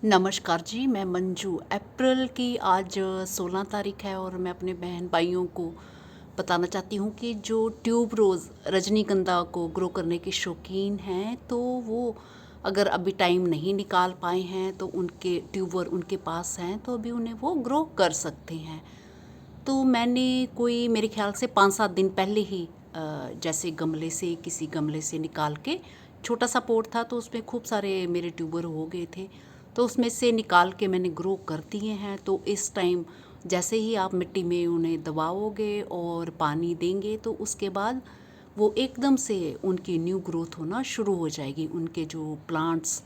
नमस्कार जी, मैं मंजू। अप्रैल की आज 16 तारीख है और मैं अपने बहन भाइयों को बताना चाहती हूँ कि जो ट्यूब रोज़ रजनीगंधा को ग्रो करने के शौकीन हैं, तो वो अगर अभी टाइम नहीं निकाल पाए हैं तो उनके ट्यूबर उनके पास हैं, तो अभी उन्हें वो ग्रो कर सकते हैं। तो मैंने कोई मेरे ख्याल से 5-7 दिन पहले ही जैसे गमले से किसी गमले से निकाल के, छोटा सा पॉट था तो उसमें खूब सारे मेरे ट्यूबर हो गए थे, तो उसमें से निकाल के मैंने ग्रो कर दिए हैं। तो इस टाइम जैसे ही आप मिट्टी में उन्हें दबाओगे और पानी देंगे तो उसके बाद वो एकदम से उनकी न्यू ग्रोथ होना शुरू हो जाएगी। उनके जो प्लांट्स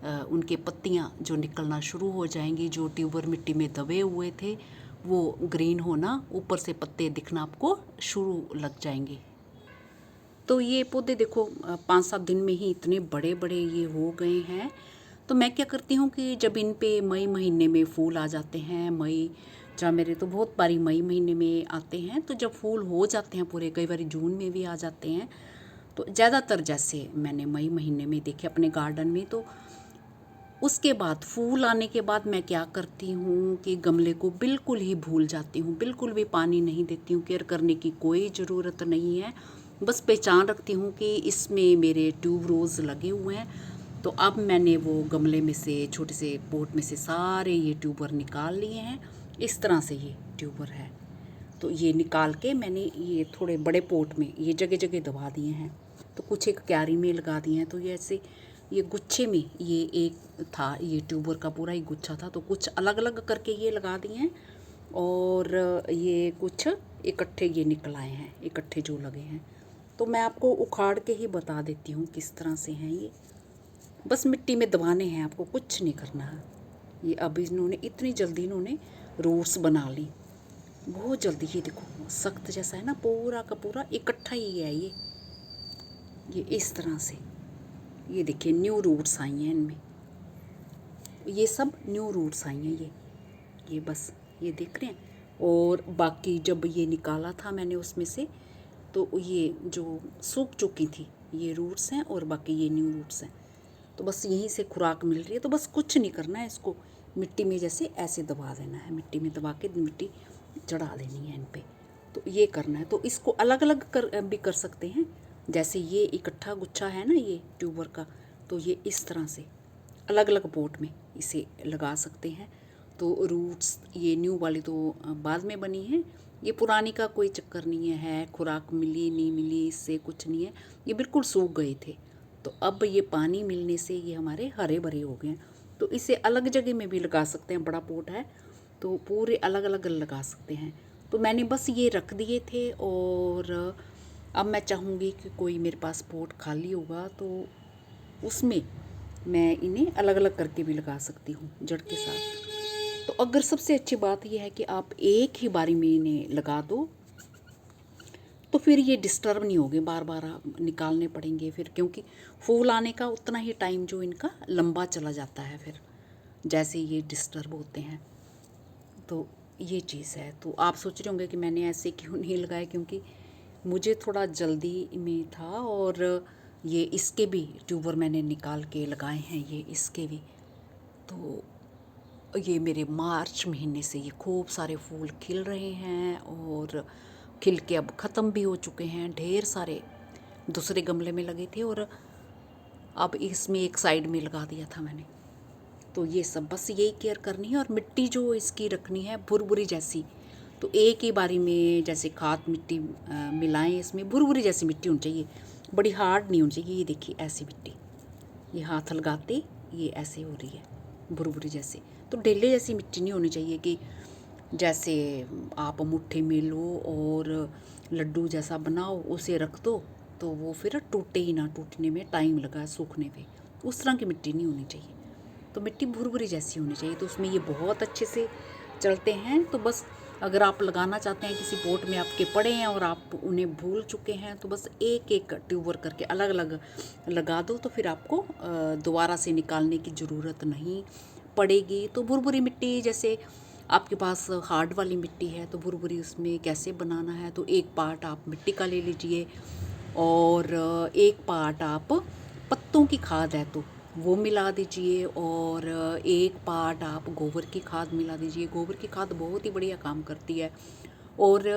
उनके पत्तियां जो निकलना शुरू हो जाएंगी, जो ट्यूबर मिट्टी में दबे हुए थे वो ग्रीन होना, ऊपर से पत्ते दिखना आपको शुरू लग जाएंगे। तो ये पौधे देखो 5-7 दिन में ही इतने बड़े बड़े ये हो गए हैं। तो मैं क्या करती हूँ कि जब इन पे मई महीने में फूल आ जाते हैं, मई जहाँ मेरे तो बहुत बारी मई महीने में आते हैं, तो जब फूल हो जाते हैं पूरे, कई बार जून में भी आ जाते हैं, तो ज़्यादातर जैसे मैंने मई महीने में देखे अपने गार्डन में, तो उसके बाद फूल आने के बाद मैं क्या करती हूँ कि गमले को बिल्कुल ही भूल जाती हूँ, बिल्कुल भी पानी नहीं देती हूँ, केयर करने की कोई ज़रूरत नहीं है। बस पहचान रखती हूँ कि इसमें मेरे ट्यूब रोज़ लगे हुए हैं। तो अब मैंने वो गमले में से, छोटे से पॉट में से सारे ये ट्यूबर निकाल लिए हैं। इस तरह से ये ट्यूबर है, तो ये निकाल के मैंने ये थोड़े बड़े पॉट में ये जगह जगह दबा दिए हैं। तो कुछ एक क्यारी में लगा दिए हैं। तो ये ऐसे ये गुच्छे में ये एक था, ये ट्यूबर का पूरा ही गुच्छा था, तो कुछ अलग अलग करके ये लगा दिए हैं और ये कुछ इकट्ठे ये निकल आए हैं, इकट्ठे जो लगे हैं। तो मैं आपको उखाड़ के ही बता देती हूँ किस तरह से हैं ये। बस मिट्टी में दबाने हैं, आपको कुछ नहीं करना है। ये अभी इन्होंने इतनी जल्दी इन्होंने रूट्स बना ली, बहुत जल्दी। ये देखो सख्त जैसा है ना, पूरा का पूरा इकट्ठा ही है ये इस तरह से। ये देखिए न्यू रूट्स आई हैं इनमें, ये सब न्यू रूट्स आई हैं ये बस ये देख रहे हैं। और बाकी जब ये निकाला था मैंने उसमें से, तो ये जो सूख चुकी थी ये रूट्स हैं और बाकी ये न्यू रूट्स हैं। तो बस यहीं से खुराक मिल रही है, तो बस कुछ नहीं करना है, इसको मिट्टी में जैसे ऐसे दबा देना है, मिट्टी में दबा के मिट्टी चढ़ा देनी है इन पे। तो ये करना है। तो इसको अलग अलग कर भी कर सकते हैं, जैसे ये इकट्ठा गुच्छा है ना ये ट्यूबर का, तो ये इस तरह से अलग अलग पॉट में इसे लगा सकते हैं। तो रूट्स ये न्यू वाली तो बाद में बनी है, ये पुरानी का कोई चक्कर नहीं है, खुराक मिली नहीं मिली इससे कुछ नहीं है, ये बिल्कुल सूख गए थे। तो अब ये पानी मिलने से ये हमारे हरे भरे हो गए हैं। तो इसे अलग जगह में भी लगा सकते हैं, बड़ा पॉट है तो पूरे अलग अलग लगा सकते हैं। तो मैंने बस ये रख दिए थे और अब मैं चाहूँगी कि कोई मेरे पास पॉट खाली होगा तो उसमें मैं इन्हें अलग अलग करके भी लगा सकती हूँ जड़ के साथ। तो अगर सबसे अच्छी बात यह है कि आप एक ही बारी में इन्हें लगा दो, तो फिर ये डिस्टर्ब नहीं होगे, बार बार निकालने पड़ेंगे फिर, क्योंकि फूल आने का उतना ही टाइम जो इनका लंबा चला जाता है फिर जैसे ये डिस्टर्ब होते हैं। तो ये चीज़ है। तो आप सोच रहे होंगे कि मैंने ऐसे क्यों नहीं लगाए, क्योंकि मुझे थोड़ा जल्दी में था और ये इसके भी ट्यूबर मैंने निकाल के लगाए हैं, ये इसके भी। तो ये मेरे मार्च महीने से ये खूब सारे फूल खिल रहे हैं और खिल के अब ख़त्म भी हो चुके हैं। ढेर सारे दूसरे गमले में लगे थे और अब इसमें एक साइड में लगा दिया था मैंने। तो ये सब बस यही केयर करनी है। और मिट्टी जो इसकी रखनी है भुरभुरी जैसी, तो एक ही बारी में जैसे खाद मिट्टी मिलाएं, इसमें भुरभुरी जैसी मिट्टी होनी चाहिए, बड़ी हार्ड नहीं होनी चाहिए। ये देखिए ऐसी मिट्टी, ये हाथ लगाते ये ऐसे हो रही है भुरभुरी जैसे। तो ढेले जैसी मिट्टी नहीं होनी चाहिए कि जैसे आप मुट्ठी में लो और लड्डू जैसा बनाओ उसे रख दो तो वो फिर टूटे ही ना, टूटने में टाइम लगा सूखने पे, उस तरह की मिट्टी नहीं होनी चाहिए। तो मिट्टी भुरभुरी जैसी होनी चाहिए, तो उसमें ये बहुत अच्छे से चलते हैं। तो बस अगर आप लगाना चाहते हैं, किसी पोट में आपके पड़े हैं और आप उन्हें भूल चुके हैं, तो बस एक एक ट्यूबर करके अलग अलग लगा दो, तो फिर आपको दोबारा से निकालने की ज़रूरत नहीं पड़ेगी। तो भुरभुरी मिट्टी, जैसे आपके पास हार्ड वाली मिट्टी है तो भुरभुरी उसमें कैसे बनाना है, तो एक पार्ट आप मिट्टी का ले लीजिए और एक पार्ट आप पत्तों की खाद है तो वो मिला दीजिए, और एक पार्ट आप गोबर की खाद मिला दीजिए। गोबर की खाद बहुत ही बढ़िया काम करती है। और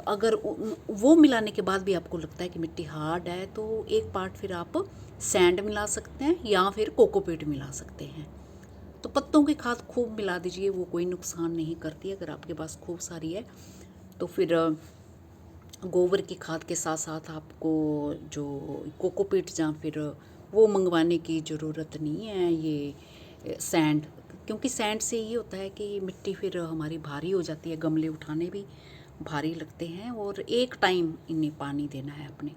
अगर वो मिलाने के बाद भी आपको लगता है कि मिट्टी हार्ड है, तो एक पार्ट फिर आप सैंड मिला सकते हैं या फिर कोकोपीट मिला सकते हैं। तो पत्तों की खाद खूब मिला दीजिए, वो कोई नुकसान नहीं करती। अगर आपके पास खूब सारी है तो फिर गोबर की खाद के साथ साथ आपको जो कोकोपीट या फिर वो मंगवाने की ज़रूरत नहीं है, ये सैंड। क्योंकि सैंड से ये होता है कि मिट्टी फिर हमारी भारी हो जाती है, गमले उठाने भी भारी लगते हैं। और एक टाइम इन्हें पानी देना है अपने,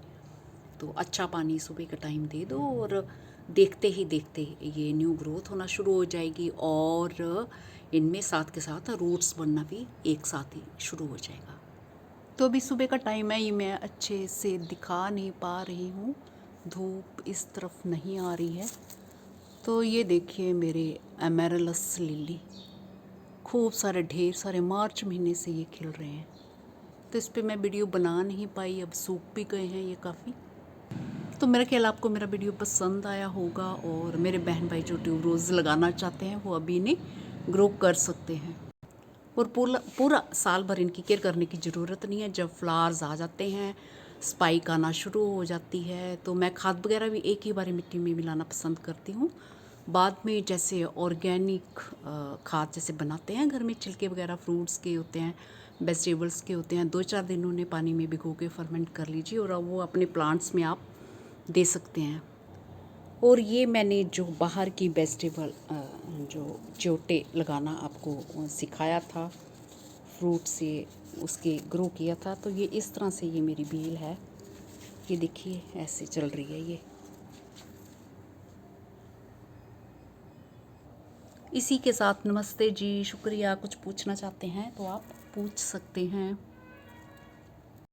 तो अच्छा पानी सुबह का टाइम दे दो, और देखते ही देखते ये न्यू ग्रोथ होना शुरू हो जाएगी, और इनमें साथ के साथ रूट्स बनना भी एक साथ ही शुरू हो जाएगा। तो अभी सुबह का टाइम है, ये मैं अच्छे से दिखा नहीं पा रही हूँ, धूप इस तरफ नहीं आ रही है। तो ये देखिए मेरे एमेरलस लिली, खूब सारे ढेर सारे मार्च महीने से ये खिल रहे हैं। तो इस पर मैं वीडियो बना नहीं पाई, अब सूख भी गए हैं ये काफ़ी। तो मेरा ख्याल आपको मेरा वीडियो पसंद आया होगा, और मेरे बहन भाई जो ट्यूबरोज़ लगाना चाहते हैं वो अभी इन्हें ग्रो कर सकते हैं। और पूरा पूरा साल भर इनकी केयर करने की ज़रूरत नहीं है। जब फ्लावर्स आ जाते हैं, स्पाइक आना शुरू हो जाती है, तो मैं खाद वगैरह भी एक ही बार मिट्टी में मिलाना पसंद करती हूँ। बाद में जैसे ऑर्गेनिक खाद जैसे बनाते हैं घर में, छिलके वगैरह फ्रूट्स के होते हैं, वेजिटेबल्स के होते हैं, 2-4 दिन उन्हें पानी में भिगो के फर्मेंट कर लीजिए, और अब वो अपने प्लांट्स में आप दे सकते हैं। और ये मैंने जो बाहर की वेजिटेबल जो च्योटे लगाना आपको सिखाया था, फ्रूट से उसके ग्रो किया था, तो ये इस तरह से ये मेरी बेल है। ये देखिए ऐसे चल रही है ये। इसी के साथ नमस्ते जी, शुक्रिया। कुछ पूछना चाहते हैं तो आप पूछ सकते हैं।